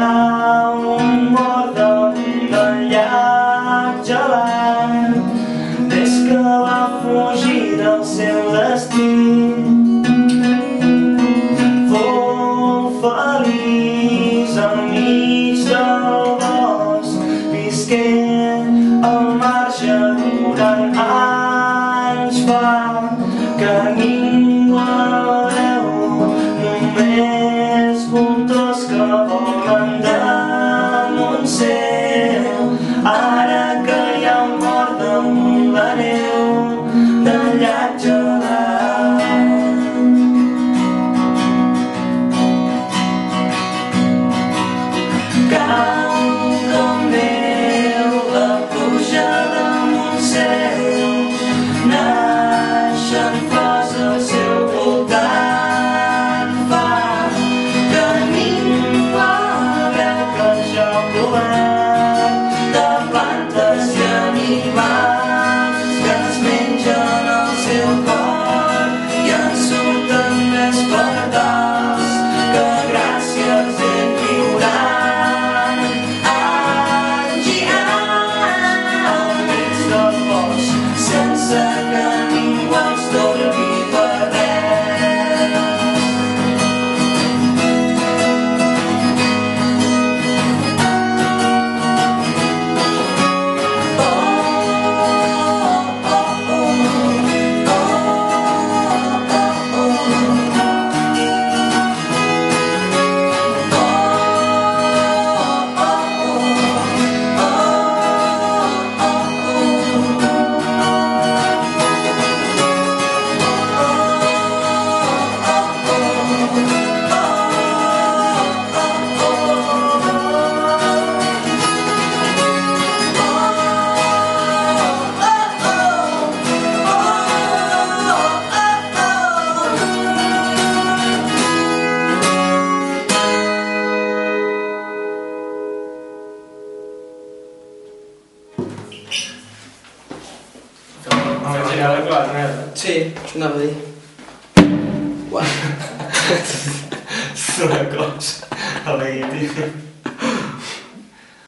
cau mort damunt del llac gelat des que va fugir del seu destí. Fou feliç enmig del bosc, visquent al marge durant anys. Fa que ningú el veu, només voltors que volen damunt seu. Ara que hi ha mort damunt la neu del llac gelat. Cau com neu la pluja damunt seu, naixen flors al seu voltant. Fa que ningú el veu, que ja ho plovem de plantes i animals que es mengen el seu cor i en surten més pardals que gràcies ell viuran anys i anys al mig del bosc sense que ningú els torni per res. Sí, anava a dir. És una cosa a la guitarra.